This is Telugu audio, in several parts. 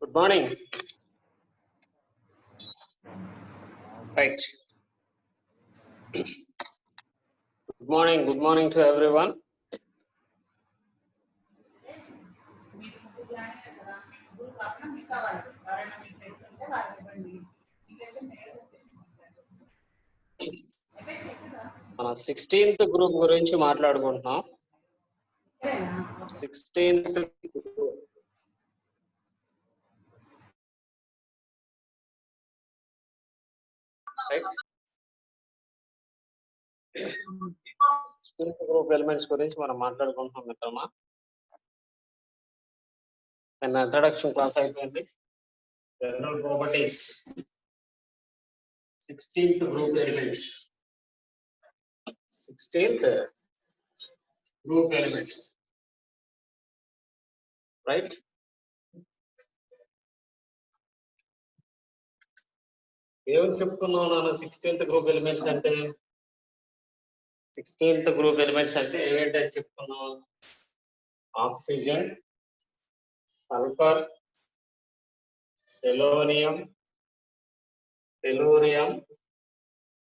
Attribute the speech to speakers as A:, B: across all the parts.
A: Good morning. Right. Good morning to everyone. మన 16th గ్రూప్ గురించి మాట్లాడుకుంటున్నాం. 16th right. 16th group elements గురించి మనం మాట్లాడుకుంటున్నాం మిత్రమా. నిన్న ఇంట్రడక్షన్ క్లాస్ అయిపోయింది. General properties 16th group elements. 16th group elements right. ఏమని చెప్పుకున్నావు నాన్న? 16th గ్రూప్ ఎలిమెంట్స్ అంటే 16th గ్రూప్ ఎలిమెంట్స్ అంటే ఏంటని చెప్పుకున్నావు? Oxygen, sulphur, selenium, tellurium,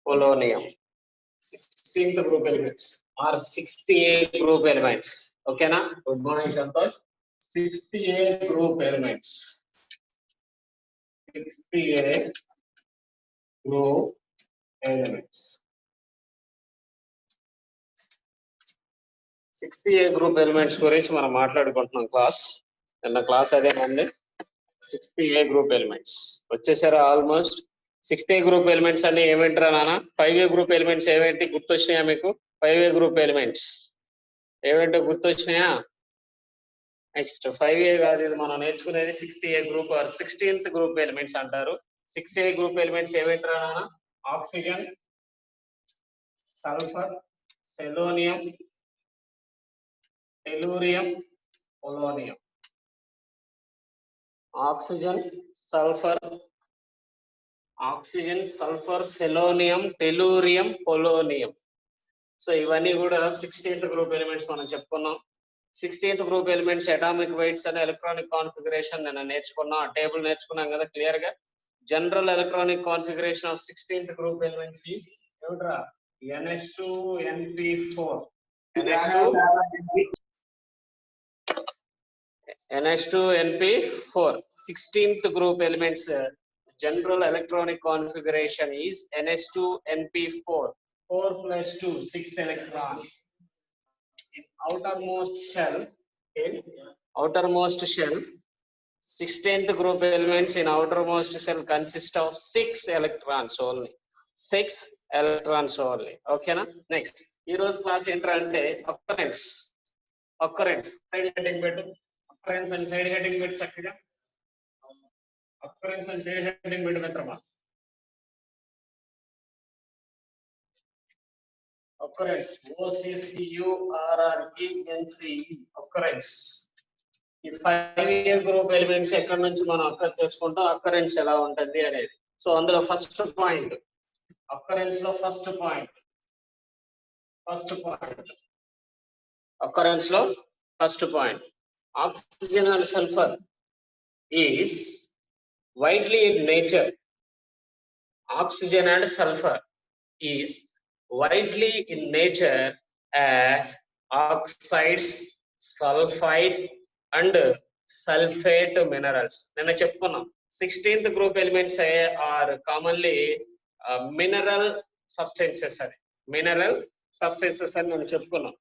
A: polonium. 16th group elements are 6th A group elements. ఓకేనా? Good morning Santosh. 6th A group elements. 6th A group elements. 6th A group elements గురించి మనం మాట్లాడుకుంటున్నాం క్లాస్. నిన్న క్లాస్ అదేనండి. 6th A గ్రూప్ ఎలిమెంట్స్ వచ్చేసారా almost. 6th A group elements అన్ని ఏమేంటారా నాన్న? 5A గ్రూప్ ఎలిమెంట్స్ ఏమేంటి గుర్తొచ్చినాయా మీకు? 5A గ్రూప్ ఎలిమెంట్స్ ఏమేంటో గుర్తొచ్చినాయా? నెక్స్ట్ 5A కాదు, ఇది మనం నేర్చుకునేది 6th A group are 16th group elements అంటారు. 6A గ్రూప్ ఎలిమెంట్స్ ఏమేంటారా నాన్న? Oxygen, sulphur, selenium, tellurium, polonium. Oxygen, sulphur, selenium, tellurium, polonium. So ఇవన్నీ కూడా 16th గ్రూప్ ఎలిమెంట్స్ మనం చెప్పుకున్నాం. 16th group elements atomic weights అనే ఎలక్ట్రానిక్ కాన్ఫిగరేషన్ నేను నేర్చుకున్నాం. ఆ టేబుల్ నేర్చుకున్నాం కదా క్లియర్ గా. General electronic configuration of 16th group elements is ఏమిట్రా? NH2NP4. NH2NP4. 16th group elements general electronic configuration is NH2NP4. 4 plus 2, 6 electrons. In outermost shell, 16th group elements in outermost shell consist of 6 electrons only. 6 electrons only. Okay na? Next, heroes class enter ante occurrence side heading పెట్టు. occurrence and side heading పెట్టు చక్కగా. occurrence and side heading పెట్టు మిత్రమా. occurrence OCCURRENCE occurrence. ఈ 5A గ్రూప్ ఎలిమెంట్స్ ఎక్కడి నుంచి మనం అక్కర్ చేసుకుంటాం, అక్కరెన్స్ ఎలా ఉంటుంది అనేది. సో అందులో ఫస్ట్ పాయింట్, అక్కరెన్స్ లో ఫస్ట్ పాయింట్ occurrence లో first point, oxygen and sulphur is widely in nature. Oxygen and sulfur is widely in nature as oxides, sulfide and sulfate minerals. నిన్న చెప్పుకున్నాం 16th group elements are commonly mineral substances అని. mineral substances అని మనం చెప్పుకున్నాం.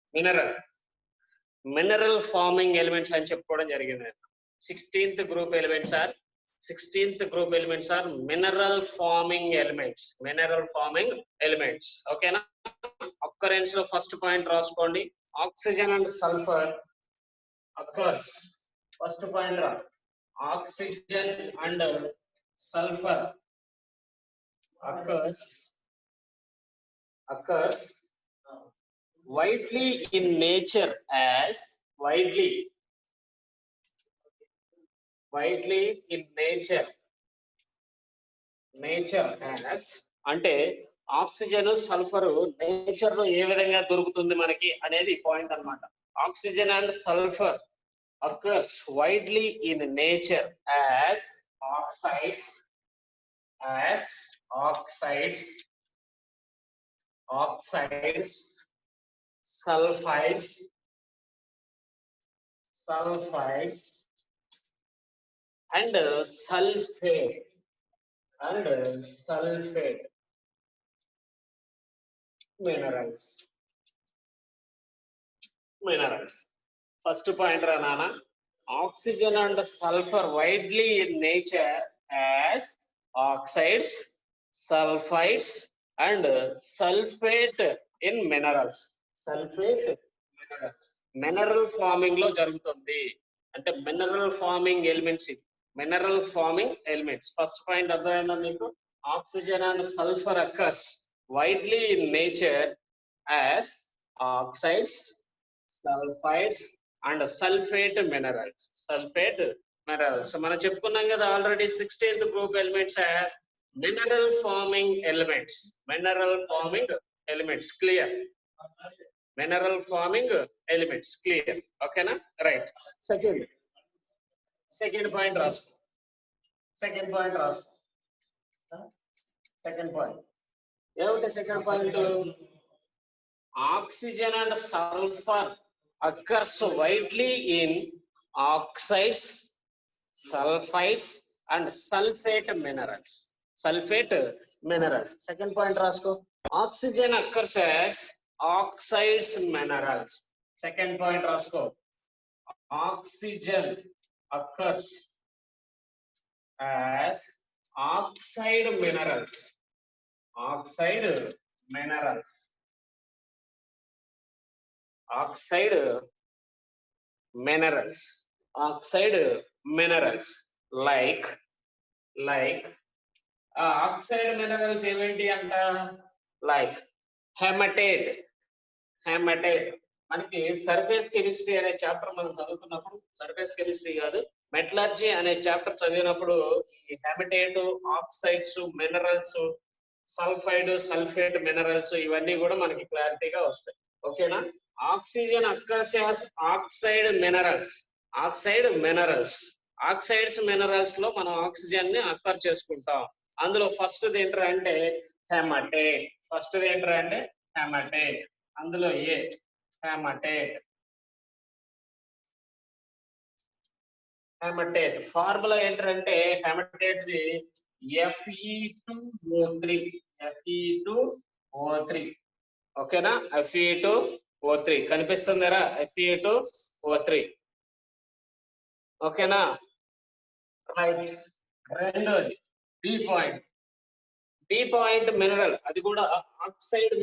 A: mineral forming elements అని చెప్పుకోవడం జరిగింది. 16th group elements are mineral forming elements. Okay na? occurrence లో ఫస్ట్ పాయింట్ రాసుకోండి. Oxygen and sulphur occurs. First point రా. Oxygen and sulphur occurs widely in nature as అంటే ఆక్సిజన్ సల్ఫర్ నేచర్ లో ఏ విధంగా దొరుకుతుంది మనకి అనేది పాయింట్ అన్నమాట. Oxygen and sulphur occurs widely in nature as oxides, sulfides, and sulfate minerals. First point Ranana, oxygen and sulfur widely in nature as oxides, sulfides and sulfate in minerals. Mineral forming లో జరుగుతుంది అంటే mineral forming elements first point అర్థమైందా మీకు oxygen and sulphur occurs widely in nature as oxides, sulphides and sulphate minerals. మనం చెప్పుకున్నాం కదా already 16th group elements as mineral forming elements clear. Mineral forming elements clear, ఓకేనా? రైట్. సెకండ్ పాయింట్ రాసుకో. ఏమిటి second point? Oxygen and sulphur occurs widely in oxides, sulphides and sulphate minerals. Second point రాసుకో. Oxygen occurs as oxides minerals. Second point rasko, oxygen occurs as oxide minerals. like oxide minerals eventi anta like hematite. మనకి సర్ఫేస్ కెమిస్ట్రీ అనే చాప్టర్ మనం చదువుకున్నప్పుడు, సర్ఫేస్ కెమిస్ట్రీ కాదు మెటలర్జీ అనే చాప్టర్ చదివినప్పుడు ఈ hematite, oxides, minerals, sulphide, sulphate minerals ఇవన్నీ కూడా మనకి క్లారిటీగా వస్తాయి, ఓకేనా? Oxygen occurs as oxides minerals లో మనం ఆక్సిజన్ ని అక్కర్ చేసుకుంటాం. అందులో ఫస్ట్ ఏంట్రా అంటే హెమటేట్. అందులో హెమటేట్ ఫార్ములా ఏంటంటే హెమటేట్ ది Fe2O3, ఓకేనా? Fe2O3 కనిపిస్తుందరా? Fe2O3, ఓకేనా? రైట్. రెండోది బి పాయింట్ మినరల్, అది కూడా ఆక్సైడ్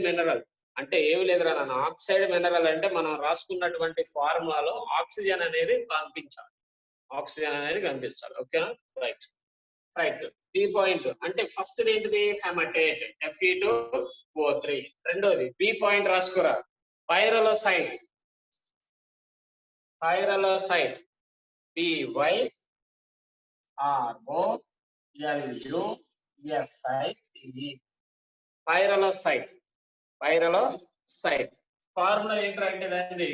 A: మినరల్ అంటే ఏమి లేదురా నాన్న. ఆక్సైడ్ మినరల్ అంటే మనం రాసుకున్నటువంటి ఫార్ములాలో ఆక్సిజన్ అనేది కనిపించాలి, ఓకేనా? రైట్. బి పాయింట్ అంటే ఫస్ట్ ఏంటిది? హెమటేట్, Fe2O3. రెండోది బి పాయింట్ రాసుకోరా, పైరలోసైట్, PYROLUSITE. పైరలోసైట్ ఫార్ములా ఏంటంటే దాన్ని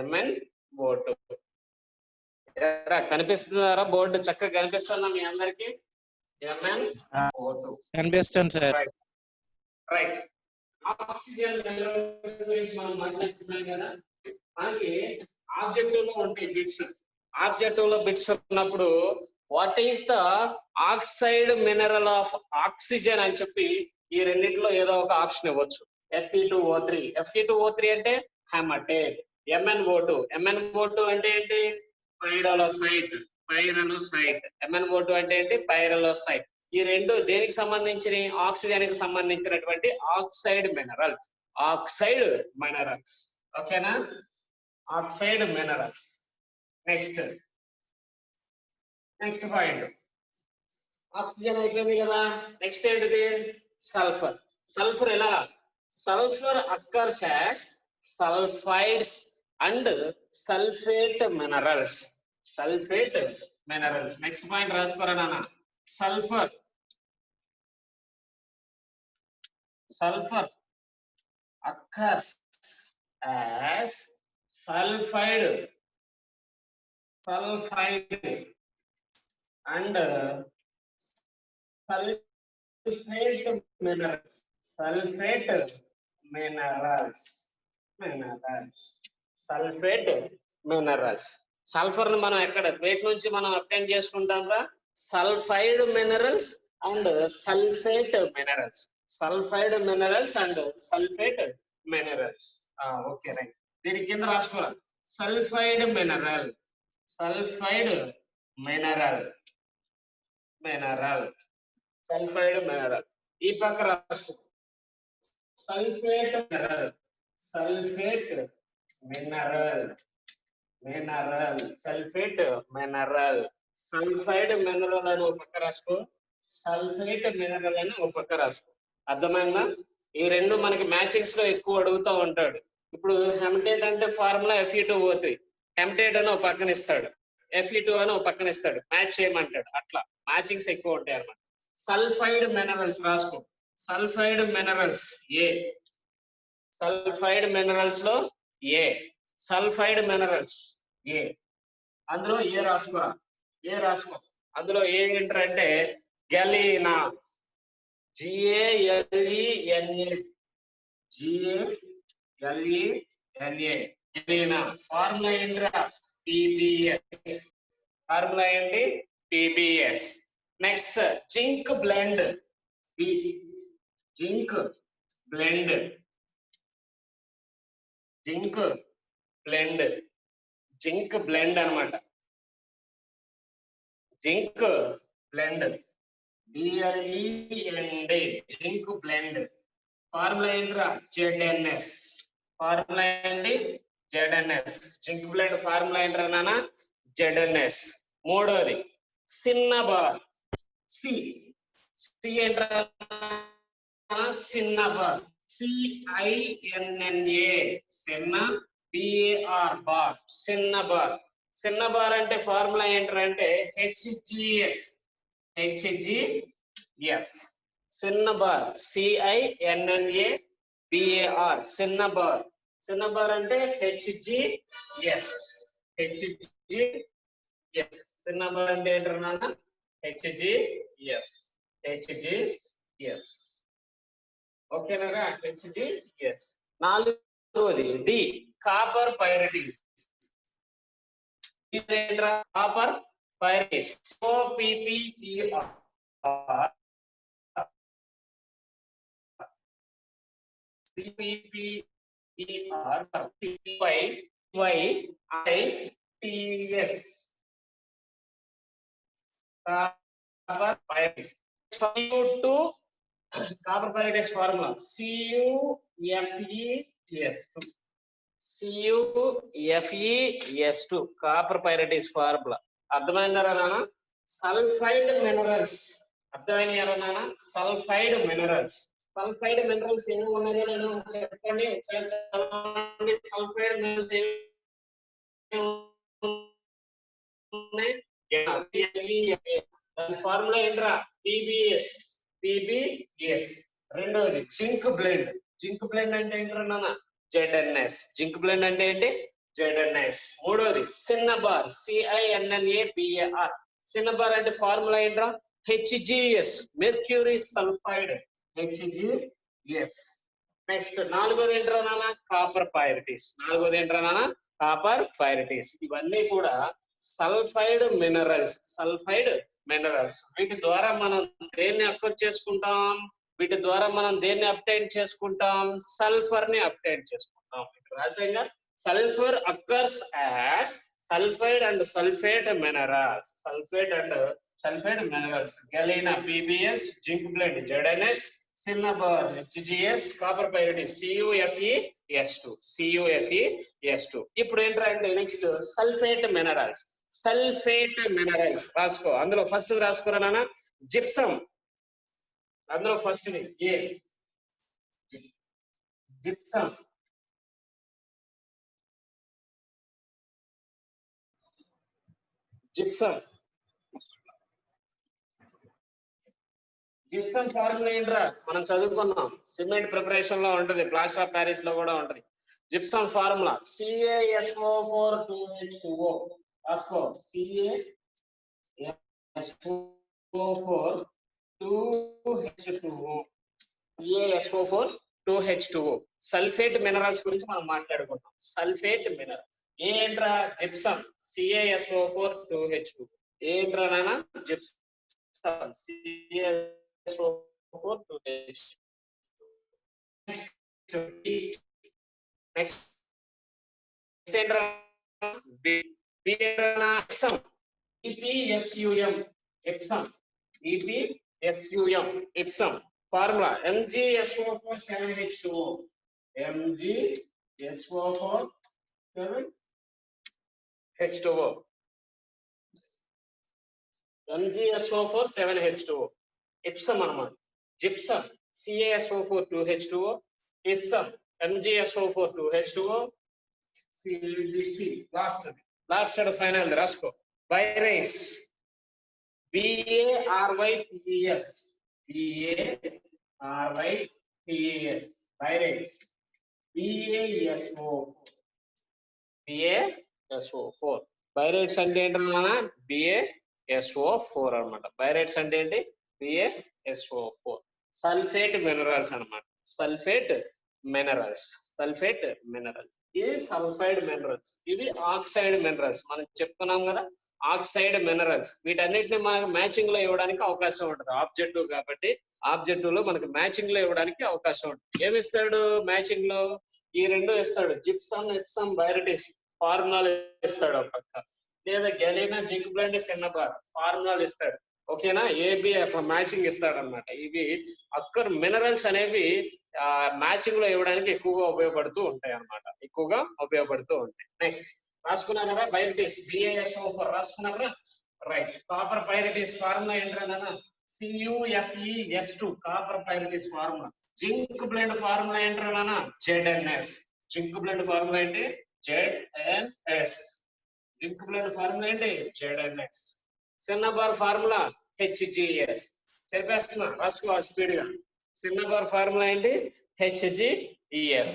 A: MnO2. కనిపిస్తుందారా? బోర్డు చక్కగా కనిపిస్తుందా మీ అందరికి? MnO2
B: కనిపిస్తుంది సార్.
A: రైట్. ఆక్సిజన్ మినరల్స్ గురించి మనం మాట్లాడుతున్నాం కదా. మనకి ఆబ్జెక్టివ్ లో ఉంటాయి బిట్స్. ఆబ్జెక్టివ్ లో బిట్స్ ఉన్నప్పుడు what is the oxide mineral of oxygen అని చెప్పి ఈ రెండింటిలో ఏదో ఒక ఆప్షన్ ఇవ్వచ్చు. Fe2O3 అంటే హెమటేట్. MnO2 అంటే ఏంటి? పైరలోసైట్. MnO2 అంటే ఏంటి? పైరలోసైట్. ఈ రెండు దేనికి సంబంధించిన? ఆక్సిజన్ కి సంబంధించినటువంటి ఆక్సైడ్ మినరల్స్, ఓకేనా? Oxide minerals. Next point, oxygen అయిపోయింది కదా. నెక్స్ట్ ఏంటిది? సల్ఫర్ ఎలా? Sulphur occurs as sulphides and sulphate minerals. Next point రాసుకోరా నాన్న. Sulphur occurs as sulfide and sulfate minerals. Sulfate minerals. సల్ఫర్ ని మనం ఎక్కడ వేటి నుంచి మనం అప్టైన్ చేసుకుంటాం రా? Sulphide minerals and sulphate minerals. Sulphide minerals and sulphate minerals. Okay right. దీని కింద రాసుకోరా sulphide mineral, sulphide mineral, sulphide mineral. ఈ పక్క రాసుకో sulphate mineral, sulphate mineral, sulphate mineral. Sulphide mineral అని ఒక పక్క రాసుకో, సల్ఫేట్ మినరల్ అని ఒక పక్క రాసుకో. అర్థమైందా? ఈ రెండు మనకి మ్యాచింగ్స్ లో ఎక్కువ అడుగుతూ ఉంటాడు. ఇప్పుడు హెమ్టేట్ అంటే ఫార్ములా Fe2O3, హెమ్టేట్ అని ఒక పక్కన ఇస్తాడు, Fe2 అని ఒక పక్కన ఇస్తాడు, మ్యాచ్ చేయమంటాడు. అట్లా మ్యాచింగ్స్ ఎక్కువ ఉంటాయి అన్నమాట. సల్ఫైడ్ మినరల్స్ రాసుకో, సల్ఫైడ్ మినరల్స్ ఏ, సల్ఫైడ్ మినరల్స్ లో ఏ, సల్ఫైడ్ మినరల్స్ ఏ, అందులో ఏ రాసుకోరా, ఏ రాసుకో. అందులో ఏ ఏంటంటే గలీనా, GALENA, గలీనా. ఫార్ములా ఏంట్రా? PBS. ఫార్ములా ఏంటి? PBS. Next zinc blende, zinc blende, zinc blende, zinc blende అన్నమాట. Zinc blende, BLEND, zinc blende. Formula ఏంట్రా? ZNS. ఫార్ములా ఏంటి? ZNS. జింక్ బ్లెండ్ ఫార్ములా ఏంట్రా నాన్న? ZNS. మూడోది సిన్నబార్, సి ఏంట్రా? సిన్నబార్, CINNA, సిన్న, BAR, బార్, సిన్నబార్. సిన్నబార్ అంటే ఫార్ములా ఏంటంటే HGS, సిన్నబార్, CINNABAR, సిన్నబార్. సిన్నబార్ అంటే HGS. సిన్నబార్ అంటే ఏంటంటే నాన్న? HGS. ఓకేనా? HGS. నాలుగోది D, copper pyrites. Copper pyrites, COPPER, CPPERYITS. Copper pyrites. CU2 copper pyrites formula CuFeS2 copper pyrites formula. అర్థమైందారా నాన్న? సల్ఫైడ్ మినరల్స్ అర్థమైనారా నాన్న? Sulphide minerals. సల్ఫైడ్ మినరల్స్ ఏమి ఉన్నాయో నేను చెప్పండి ఒకసారి. సల్ఫైడ్ మినరల్స్ ఫార్ములా ఏంట్రా? PBS. రెండోది జింక్ బ్లెండ్. జింక్ బ్లెండ్ అంటే ఏంట్రా నాన్న? ZNS. జింక్ బ్లెండ్ అంటే ఏంటి? ZNS. మూడోది సిన్నబార్, CINNABAR. సిన్నబార్ అంటే ఫార్ములా ఏంట్రా? HGS, mercury sulphide, HGS. Next నాలుగోది ఏంట్రా నాన్న? Copper pyrites. కాపర్ పైరిటీస్. ఇవన్నీ కూడా సల్ఫైడ్ మినరల్స్, వీటి ద్వారా మనం దేన్ని అక్వైర్ చేసుకుంటాం? వీటి ద్వారా మనం దేన్ని అబ్టైన్ చేసుకుంటాం? సల్ఫర్ ని అబ్టైన్ చేసుకుంటాం. రాసంగా sulphur occurs as sulphide and sulphate minerals. Galena PBS, zinc blende ZNS, cinnabar HGS, copper pyrites CuFeS2. ఇప్పుడు ఏంటంటే నెక్స్ట్ సల్ఫేట్ మినరల్స్. రాసుకో. అందులో ఫస్ట్ రాసుకోరా నాన్న? జిప్సం. అందులో ఫస్ట్ ఏ, జిప్సం. జిప్సమ్ ఫార్ములా ఏంట్రా మనం చదువుకున్నాం, సిమెంట్ ప్రిపరేషన్ లో ఉంటది, ప్లాస్టర్ ఆఫ్ ప్యారిస్ లో కూడా ఉంటది. Gypsum formula CaSO4 2H2O. రాసుకో, CaSO4 2H2O. CaSO4 2H2O. Sulphate minerals గురించి మనం మాట్లాడుకుంటాం. సల్ఫేట్ మినరల్స్ ఏంట్రా? Gypsum CaSO4 2H2O. ఏంట్రా నాన్న? Gypsum CaSO4 2H2O. నెక్స్ట్ ఏంట్రా? Epsom EPSUM. Epsom EPSUM. Epsom formula MgSO4 7H2O. MgSO4 7H2O. MgSO4 7H2O. Epsom అన్నమాట. Gypsum CaSO4 2H2O. Epsom MgSO4 2H2O. CBC last final రాసుకో. Barytes BARYTES. BARYTES. బైరేట్స్ BASO4. బైరేట్స్ అంటే ఏంటన్నా? BASO4 అన్నమాట. బైరేట్స్ అంటే ఏంటి? BASO4. సల్ఫేట్ మినరల్స్ అన్నమాట. Sulphate minerals. ఇది సల్ఫైడ్ మినరల్స్, ఇవి ఆక్సైడ్ మినరల్స్. మనం చెప్పుకున్నాం కదా, ఆక్సైడ్ మినరల్స్. వీటన్నిటిని మనకు మ్యాచింగ్ లో ఇవ్వడానికి అవకాశం ఉంటుంది. ఆబ్జెక్టివ్ కాబట్టి ఆబ్జెక్టివ్ లో మనకు మ్యాచింగ్ లో ఇవ్వడానికి అవకాశం ఉంటుంది. ఏమి ఇస్తాడు మ్యాచింగ్ లో? ఈ రెండు ఇస్తాడు. జిప్సమ్, ఎప్సమ్, బైరటిస్ ఫార్ములాలు ఇస్తాడు ఒక పక్క, లేదా గెలీనా, జింక్ బ్లెండ్, సిన్నబార్ ఫార్ములాలు ఇస్తాడు. ఓకేనా? ABF మ్యాచింగ్ ఇస్తాడు అనమాట. ఇవి అక్కర్ మినరల్స్ అనేవి మ్యాచింగ్ లో ఇవ్వడానికి ఎక్కువగా ఉపయోగపడుతూ ఉంటాయి. నెక్స్ట్ రాసుకున్నారా? బైరటిస్ BASO4 రాసుకున్నారా? రైట్. కాపర్ పైరటిస్ ఫార్ములా ఏంటన్నా? CuFeS2. Copper pyrites formula. Zinc blende formula ఏంటన్నా? ZnS. జింక్ బ్లెండ్ ఫార్ములా ఏంటి? ZnS. జింక్ బ్లెండ్ ఫార్ములా ఏంటి? ZnS. Cinnabar formula HGS. చెప్పేస్తున్నా, రాసుకో స్పీడ్ గా. సిన్నబార్ ఫార్ములా ఏంటి? HGES.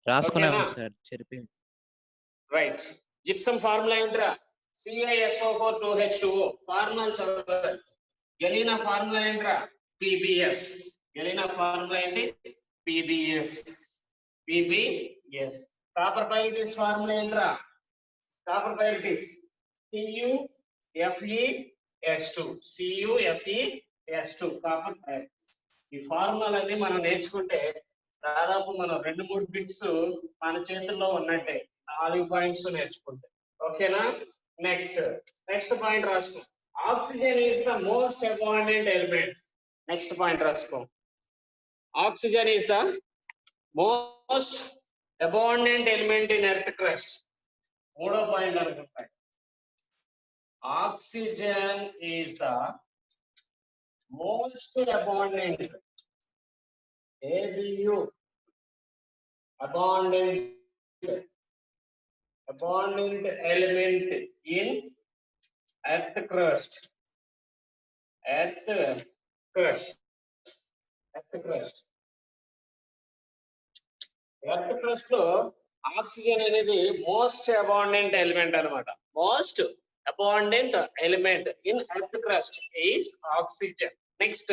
B: రాసుకున్నాము సార్, చెప్పి.
A: రైట్. జిప్సమ్ ఫార్ములా ఏంట్రా? CaSO4 2H2O. ఫార్ములా చదవాలి. గెలీనా ఫార్ములా ఏంట్రా? PBS. గెలీనా ఫార్ములా ఏంటి? PBS. కాపర్ పైరటిస్ ఫార్ములా ఏంట్రా? Copper pyrites CuFeS2. కాపర్ పైరటిస్. ఈ ఫార్ములాలన్నీ మనం నేర్చుకుంటే దాదాపు మనం 2-3 బిట్స్ మన చేతుల్లో ఉన్నట్టే. 4 పాయింట్స్ నేర్చుకుంటే. ఓకేనా? నెక్స్ట్ పాయింట్ రాసుకో. Oxygen is the most abundant element. Next point రాసుకో. Oxygen is the most abundant element in earth crust. 3వ పాయింట్ అనుకుంటా. Oxygen is the most abundant ABU abundant element in earth crust. Earth crust లో ఆక్సిజన్ అనేది మోస్ట్ అబాండెంట్ ఎలిమెంట్ అన్నమాట. Most abundant element in earth crust is oxygen. Next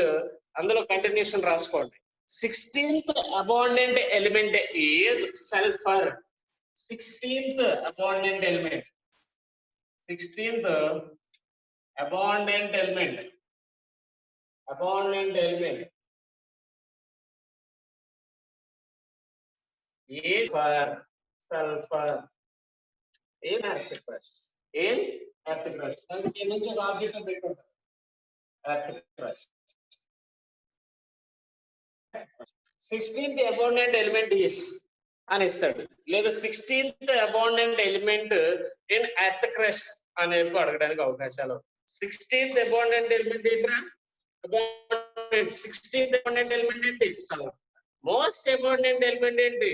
A: అందులో కంటిన్యూషన్ రాసుకోండి. 16th abundant element is sulfur. 16th abundant element is sulfur in earth crust. అందుకే నుంచి ఒక ఆబ్జెక్ట్ పెట్టుకుంటాం. earth crust. 16th abundant element is అని ఇస్తాడు, లేదా 16th abundant element in earth crust అని అడగడానికి అవకాశాలు. 16th abundant element ఏంట్రా? 16th abundant element ఏంటి? సల్ఫర్. మోస్ట్ అబాండెంట్ ఎలిమెంట్ ఏంటి?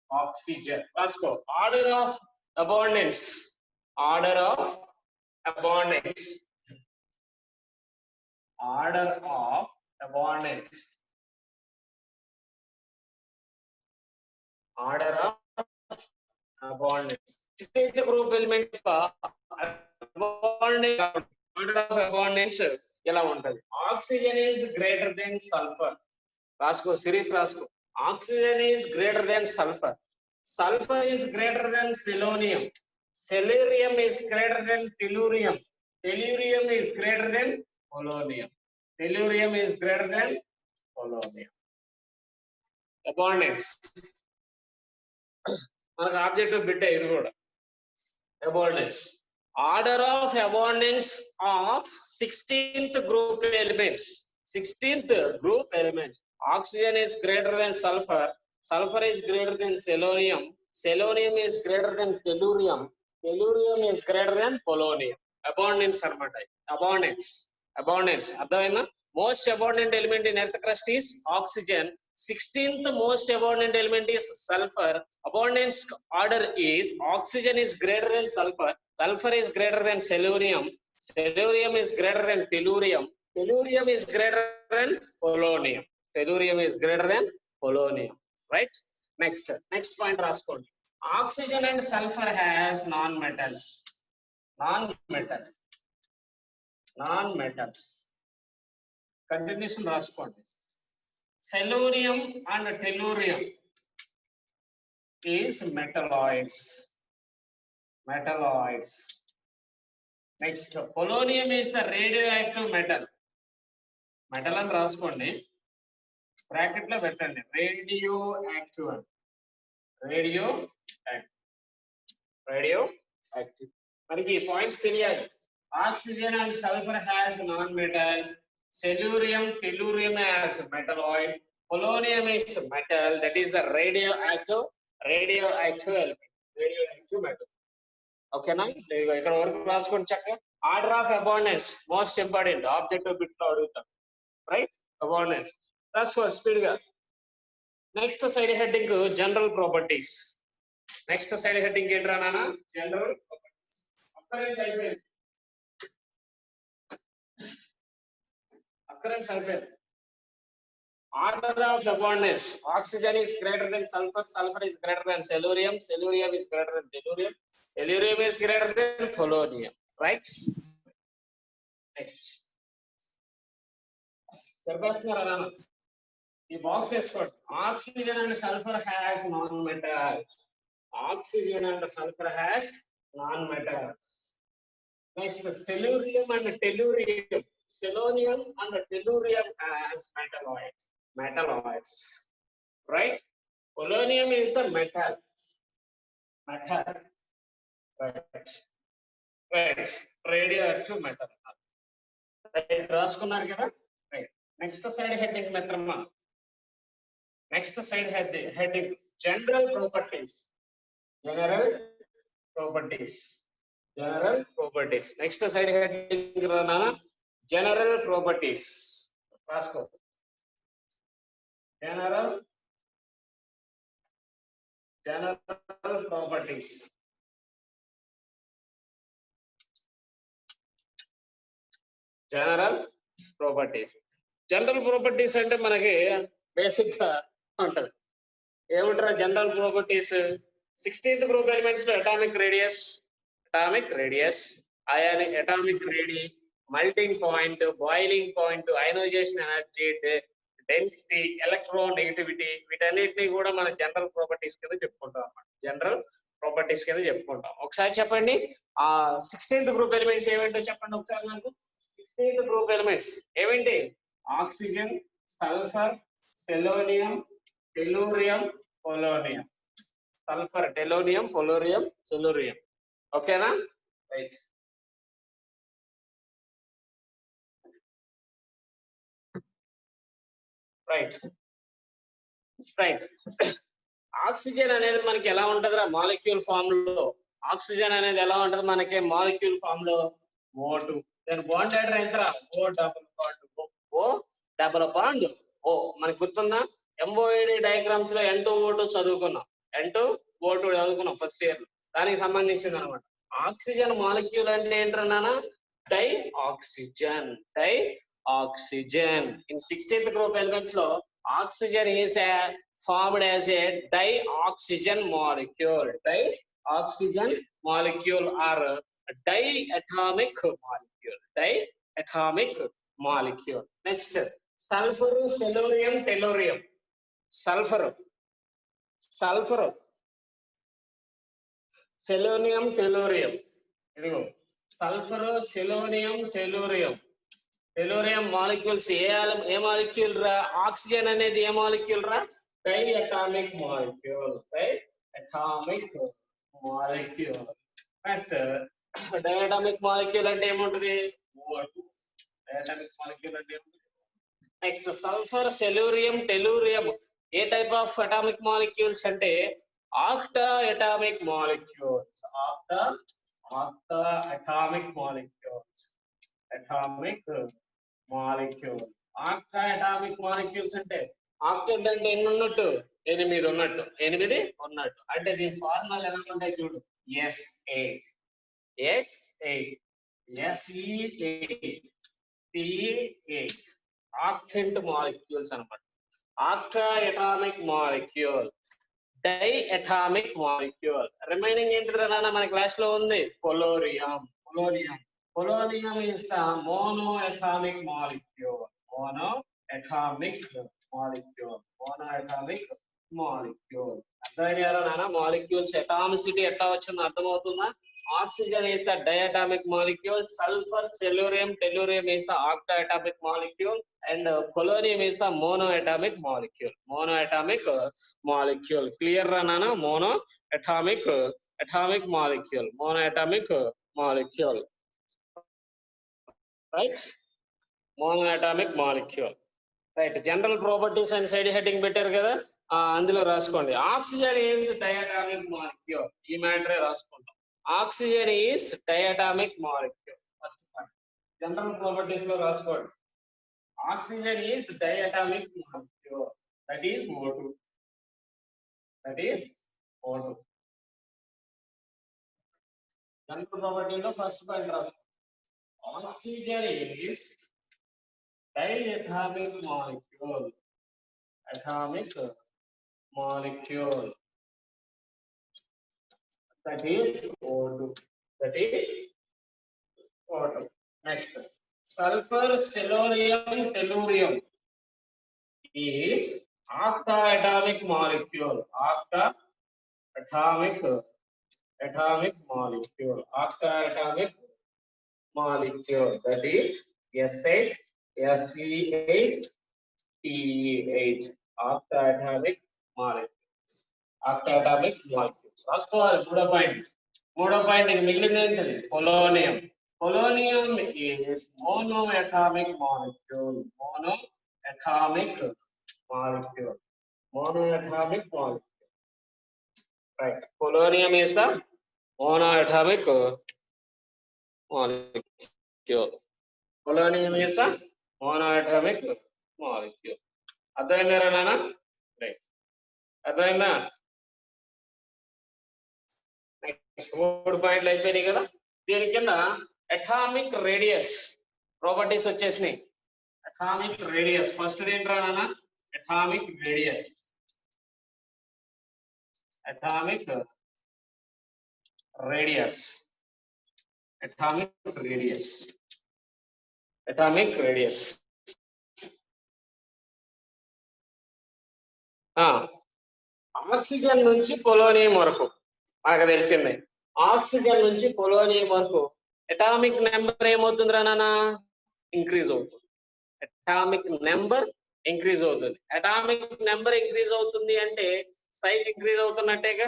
A: ఆక్సిజన్. రాసుకో. Order of abundance, order of abundance, order of abundance, order of abundance. 16th group element order of abundance ఎలా ఉంటది? Oxygen is greater than sulphur. రాసుకో, సిరీస్ రాసుకో. Oxygen is greater than sulphur. Sulphur is greater than selenium. Selenium is greater than tellurium. Tellurium is greater than polonium. Tellurium is greater than polonium. Abundance మనకు ఆబ్జెక్టివ్ బిట్ ఇది కూడా. Abundance, order of abundance of 16th group elements. 16th group elements. Oxygen is greater than sulfur. Sulfur is greater than selenium. Selenium is greater than tellurium. Tellurium is greater than polonium. Abundance anamata. Abundance. Abundance. Adhaina most abundant element in earth crust is oxygen. 16th most abundant element is sulfur. Abundance order is oxygen is greater than sulfur. Sulfur is greater than selenium. Selenium is greater than tellurium. Tellurium is greater than polonium. Tellurium is greater than polonium. Right? Next point raskondi. Oxygen and sulfur has non-metals. Non-metals. Continuation raskondi. Selenium and tellurium is metalloids. Next, polonium is the radioactive metal. Metal and raskondi. Bracket lo pettandi. Radioactive. మనకి పాయింట్స్ తెలియాలి. Oxygen and sulphur has non metals. Selenium, tellurium has metalloid. Polonium is metal, that is the radioactive element. Radioactive metal. Okay na? ఇక్కడ వరకు రాసుకోండి చక్కగా. Order of abundance most important. Objective bit లో అడుగుతాం. రైట్? అబాండెన్స్ రాసుకో స్పీడ్ గా. Next side heading general properties. Next side heading ఏంట్రా నాన్న? General properties. అక్కరెన్స్ అయిపోయింది. Order of abundance. Oxygen is greater than sulfur. Sulfur is greater than selenium. Selenium is greater than tellurium. Tellurium is greater than polonium. Right? Next. The box is what? Oxygen and sulfur has non-metals. Oxygen and sulfur has non-metals. Next, selenium and tellurium. Selenium and tellurium has metalloids. Right? Polonium is the metal. Right. Radioactive metal. Right. రాసుకున్నారు కదా? Right. Next side heading మిత్రమా. Next side heading general properties. Next side heading రానా? General properties. రాసుకో. General properties. General properties అంటే మనకి బేసిక్ గా ఉంటది. ఏమంటారా general properties? 16th group elements లో atomic radius, atomic radius, melting point, boiling point, ionization energy, density, electronegativity, వీటన్నిటిని కూడా మన జనరల్ ప్రాపర్టీస్ కింద చెప్పుకుంటాం అన్నమాట. ఒకసారి చెప్పండి. 16th గ్రూప్ ఎలిమెంట్స్ ఏమిటో చెప్పండి ఒకసారి నాకు. 16th గ్రూప్ ఎలిమెంట్స్ ఏమిటి? Oxygen, sulphur, selenium, tellurium, polonium. Sulphur, tellurium, polonium, selenium. ఓకేనా? రైట్. ఆక్సిజన్ అనేది మనకి ఎలా ఉంటదిరా మాలిక్యూల్ ఫామ్ లో? ఆక్సిజన్ అనేది ఎలా ఉంటది మనకి మాలిక్యూల్ ఫామ్ లో? O2. దాని బాండ్ లెటర్ ఎంతరా? O double bond O. మనకి గుర్తుందా? MOED డయాగ్రామ్స్ లో N2O2 చదువుకున్నాం. N2O2 చదువుకున్నాం ఫస్ట్ ఇయర్ లో. దానికి సంబంధించింది అనమాట. ఆక్సిజన్ మాలిక్యూల్ అంటే ఏంటన్నా di oxygen. Di oxygen in 16th group elements లో oxygen is formed as a dioxygen molecule. Dioxygen molecule or diatomic molecule. Diatomic molecule. Next, sulfur, selenium, tellurium. Sulfur, selenium, tellurium. ఇదిగో sulphur, selenium, tellurium. Tellurium molecules ఏ మాలిక్యూల్ రా? ఆక్సిజన్ అనేది ఏ మాలిక్యూల్ రా? Diatomic molecule. Diatomic molecule. Next diatomic molecule అంటే ఏముంటది? O2. డైఅటామిక్ మాలిక్యూల్ అంటే ఏముంటది? నెక్స్ట్ సల్ఫర్, సెలూరియం, టెలూరియం ఏ టైప్ ఆఫ్ అటామిక్ మాలిక్యూల్స్ అంటే octa atomic molecules. Octa atomic molecules. Atomic molecule. Octa atomic molecules అంటే ఆక్టెంట్ అంటే ఎన్ని ఉన్నట్టు? 8 ఉన్నట్టు. 8 ఉన్నట్టు అంటే దీని ఫార్ములా ఎలా ఉంటాయి చూడు. S8 S8 Se8 P8 octant molecules అన్నమాట. Octa atomic molecule, diatomic molecule. Remaining ఏంటిది నాన్న మన క్లాస్ లో ఉంది? పొలోరియం. Polonium is the monoatomic molecule. Monoatomic molecule. అర్థమయ్యారా నాన్న? మాలిక్యూల్స్ అటామిసిటీ ఎట్లా వచ్చిందో అర్థమవుతుందా? Oxygen is the diatomic molecule. Sulfur, selenium, tellurium is the octaatomic molecule, and polonium is the monoatomic molecule. Clear ra nana? Monoatomic molecule. Right? Monoatomic molecule. Right. General properties and side heading better kada అందులో రాసుకోండి. Oxygen is diatomic molecule. ఈ మ్యాటరే రాసుకుంటాం. Oxygen is diatomic molecule. First point general properties లో రాసుకోండి. Oxygen is diatomic molecule. That is O2. జనరల్ ప్రాపర్టీలో ఫస్ట్ పాయింట్ రాసుకోండి. Oxygen is diatomic molecule. That is O2. Next, sulfur, selenium, tellurium is octaatomic molecule. Octaatomic molecule. That is S8 Se8 Pe8. Octaatomic molecules. రాసుకోవాలి. మూడో పాయింట్ ఇది మిగిలింది ఏంటది? Polonium. Polonium is monoatomic molecule. Right. Polonium is the monoatomic molecule. అర్థమైందా నాన్న? రైట్. అర్థమైందా? నెక్స్ట్ 3 పాయింట్లు అయిపోయినాయి కదా. దీని కింద అటామిక్ రేడియస్ ప్రాపర్టీస్ వచ్చేసినాయి. అటామిక్ రేడియస్ ఫస్ట్ ఏంట్రా నాన్న? Atomic radius. ఆక్సిజన్ నుంచి పొలోనియం వరకు మనకు తెలిసిందే. ఆక్సిజన్ నుంచి పొలోనియం వరకు అటామిక్ నెంబర్ ఏమవుతుందిరా నాన్న? ఇంక్రీజ్ అవుతుంది. అటామిక్ నెంబర్ ఇంక్రీజ్ అవుతుంది అంటే సైజ్ ఇంక్రీజ్ అవుతున్నట్టేగా.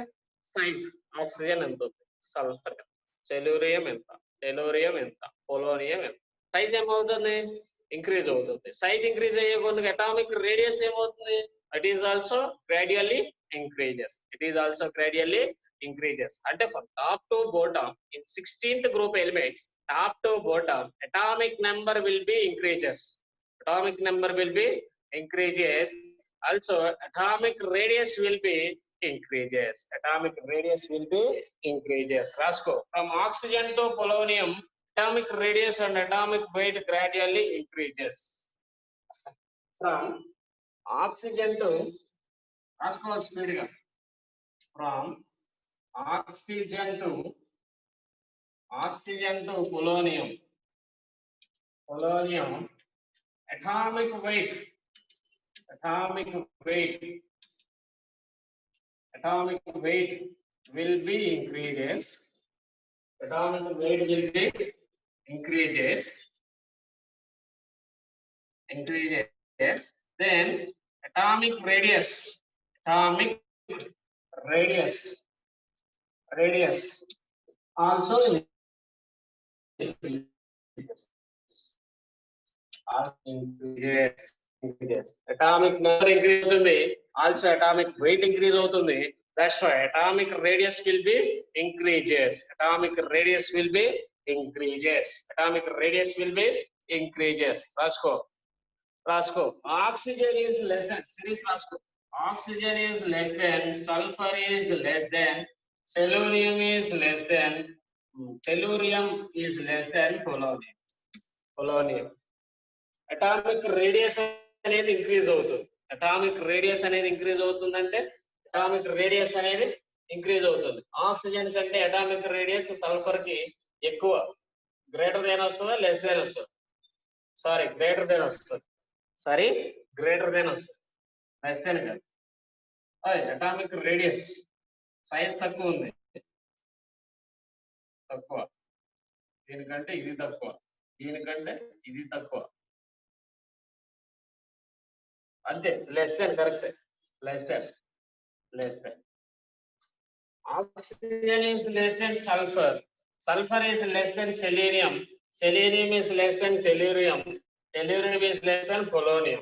A: సైజ్ ఆక్సిజన్ ఎంత అవుతుంది? సల్ఫర్ సెలూరియం ఎంత? టెలోరియం ఎంత? పొలోనియం ఎంత? సైజ్ ఏమవుతుంది? ఇంక్రీజ్ అవుతుంది. సైజ్ ఇంక్రీజ్ అయ్యే కొద్దిగా అటామిక్ రేడియస్ ఏమవుతుంది? It is also gradually increases. అంటే from top to bottom in 16th group elements, top to bottom atomic number will be increases. Also atomic radius will be increases. Atomic radius will be increases. Rasko, from oxygen to polonium, atomic radius and atomic weight gradually increases. From oxygen to Rasko speed. From oxygen to polonium. Atomic weight will be increases. Atomic weight will be increases. Then atomic radius also increases. Atomic number increase అవుతుంది, also atomic weight increase అవుతుంది. That's why atomic radius will be increases. Atomic radius will be increases. Rasko. Oxygen is less than. Series Rasko. Oxygen is less than. Sulfur is less than. Selenium is less than. Tellurium is less than polonium. Atomic radius అనేది ఇంక్రీజ్ అవుతుంది. atomic radius అనేది ఇంక్రీజ్ అవుతుందంటే atomic radius అనేది ఇంక్రీజ్ అవుతుంది. ఆక్సిజన్ కంటే atomic radius సల్ఫర్ కి ఎక్కువ, గ్రేటర్ దెన్ వస్తుందా లెస్ దెన్ వస్తుందా? సారీ గ్రేటర్ దెన్ వస్తుంది. లెస్ దెన్ కాదు. atomic radius సైజ్ తక్కువ ఉంది, దీనికంటే ఇది తక్కువ, అంతే. Less than correct. Less than. Oxygen is less than sulfur. Sulfur is less than selenium. Selenium is less than tellurium. Tellurium is less than polonium.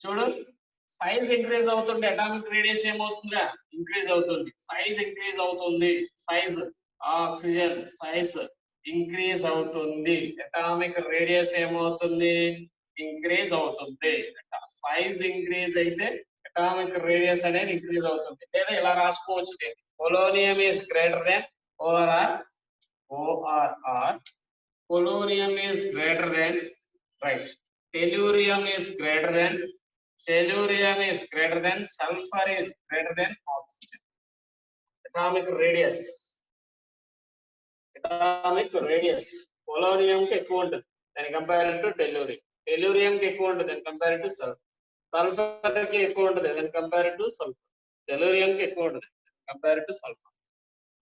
A: చూడు, సైజ్ ఇంక్రీజ్ అవుతుంది, అటామిక్ రేడియస్ ఏమవుతుందా? ఇంక్రీజ్ అవుతుంది. సైజ్ ఇంక్రీజ్ అవుతుంది. ఆక్సిజన్ సైజ్ ఇంక్రీజ్ అవుతుంది. అటామిక్ రేడియస్ ఏమవుతుంది? ఇంక్రీజ్ అవుతుంది. సైజ్ ఇంక్రీజ్ అయితే అటామిక్ రేడియస్ అనేది ఇంక్రీజ్ అవుతుంది. లేదా ఇలా రాసుకోవచ్చు, polonium is greater than ORR. Polonium is greater than, right? Tellurium is greater than, selenium is greater than, sulfur is greater than oxygen. Atomic radius polonium కి ఎక్కువ ఉంటుంది దాని కంపేర్ టు tellurium. Tellurium కి ఎక్కువ ఉంటుంది దాని కంపేర్ టు sulfur. Sulfur కి ఎక్కువ ఉంటుంది దాని కంపేర్ టు sulfur. Tellurium కి ఎక్కువ ఉంటుంది compare to sulfur.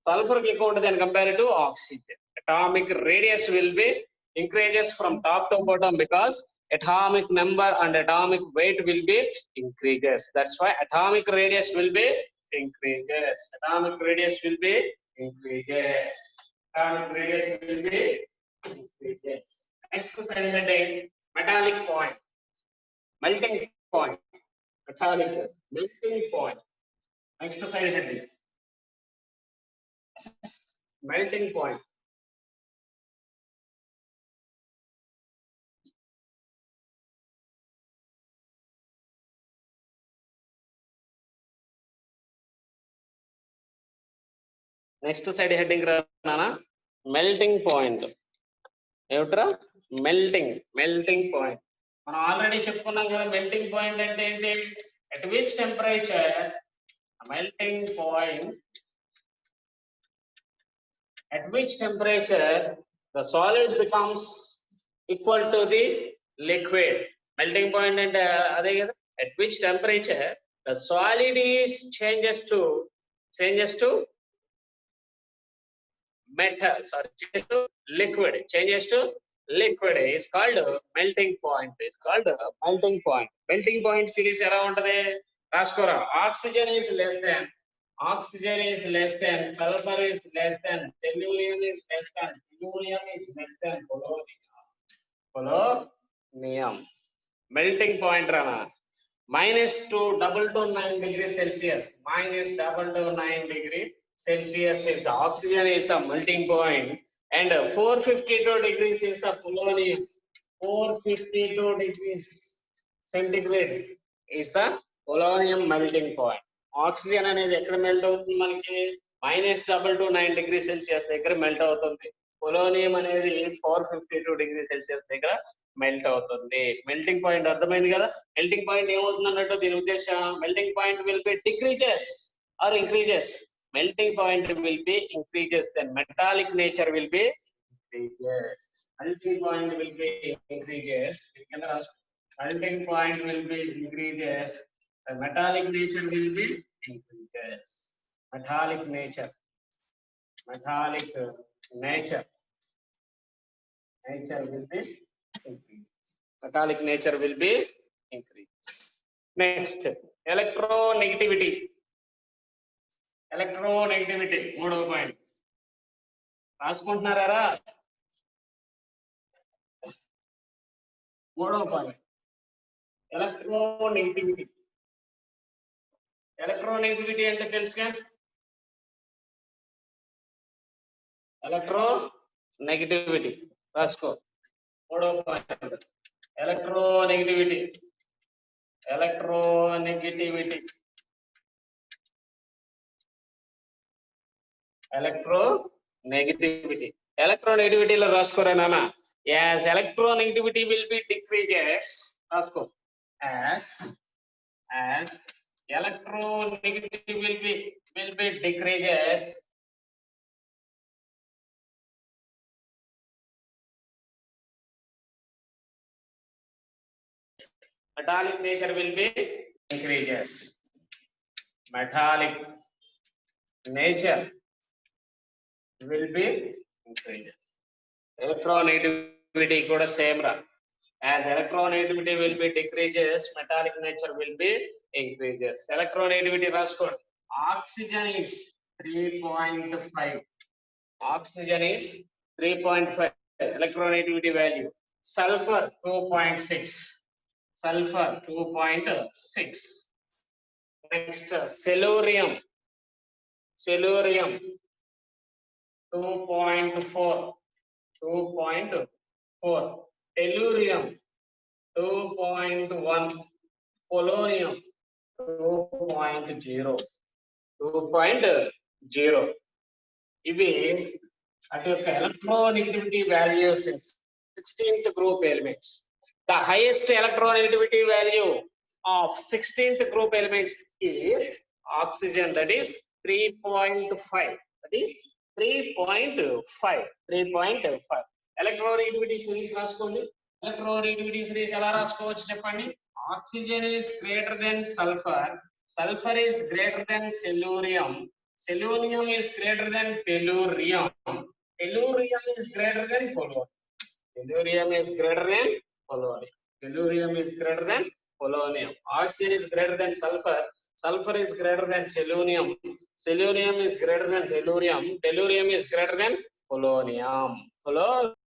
A: Sulfur ki ఎక్కువ ఉంటుంది and compared to oxygen. Atomic radius will be increases from top to bottom because atomic number and atomic weight will be increases. That's why atomic radius will be increases. Next slide heading, metallic point, melting point. Metallic melting point. Next slide heading, melting point. Next side heading Nana, melting point. ఏమిట్రా? melting point. మనం ఆల్రెడీ చెప్పుకున్నాం కదా, melting point అంటే ఏంటి? At which temperature the solid becomes equal to the liquid. Melting point అంటే అదే కదా. At which temperature the solid is changes to liquid is called melting point. Melting point series ఎలా ఉంటది రాసుకోరా. Oxygen is less than, sulfur is less than, tellurium is less than, tellurium is less than polonium. Melting point rana -229 degrees Celsius. -229 degrees Celsius is oxygen is the melting point, and 452 degrees is the polonium. 452 degrees centigrade is the polonium melting point. Oxygen అనేది ఎక్కడ మెల్ట్ అవుతుంది మనకి -229 డిగ్రీ సెల్సియస్ దగ్గర మెల్ట్ అవుతుంది. పొలోనియం అనేది 452 డిగ్రీ సెల్సియస్ దగ్గర మెల్ట్ అవుతుంది. మెల్టింగ్ పాయింట్ అర్థమైంది కదా. మెల్టింగ్ పాయింట్ ఏమవుతుంది అన్నట్టు దీని ఉద్దేశం, melting point will be decreases or increases. Melting point will be increases, then metallic nature will be increases. Melting point will be increases. Melting point will be increases. The metallic nature will be increases. Metallic nature. Metallic nature. Nature will be increased. Metallic nature will be increased. Next, electronegativity. Electronegativity. 3వ పాయింట్ రాసుకుంటున్నారా? 3వ పాయింట్ ఎలక్ట్రోనెగటివిటీ. ఎలక్ట్రోనెగటివిటీ అంటే తెలుసుగా, ఎలక్ట్రోనెగటివిటీ రాసుకో. 3వ పాయింట్ ఎలక్ట్రోనెగటివిటీ. ఎలక్ట్రోనెగటివిటీ. ఎలక్ట్రోనెగటివిటీ. ఎలక్ట్రోనెగటివిటీలో రాసుకోరా నాన్న. As electronegativity will be decreases, rasko, as electronegativity will be decreases, metallic nature will be increases. Metallic nature will be increases. Electronegativity kuda same ra. As electronegativity will be decreases, metallic nature will be increases. Electronegativity raskondi. Oxygen is 3.5. Oxygen is 3.5 electronegativity value. Sulfur 2.6. Sulfur 2.6. Next, cellurium. Cellurium 2.4. 2.4. Tellurium 2.1. Polonium 2.0. 2.0. ఇవి అటు యొక్క electronegativity values in 16th group elements. The highest electronegativity value of 16th group elements is oxygen, that is 3.5. That is 3.5. 3.5. Electronegativity series రాసుకోండి. Electronegativity series ఎలా రాసుకోవచ్చు చెప్పండి. Oxygen is greater than sulfur. Sulfur is greater than cellurium. Cellurium is greater than tellurium. Tellurium is greater than polonium. Tellurium is greater than polonium. Tellurium is greater than polonium. Oxygen is greater than sulfur. Sulfur is greater than selenium. Selenium is greater than tellurium. Tellurium is greater than polonium.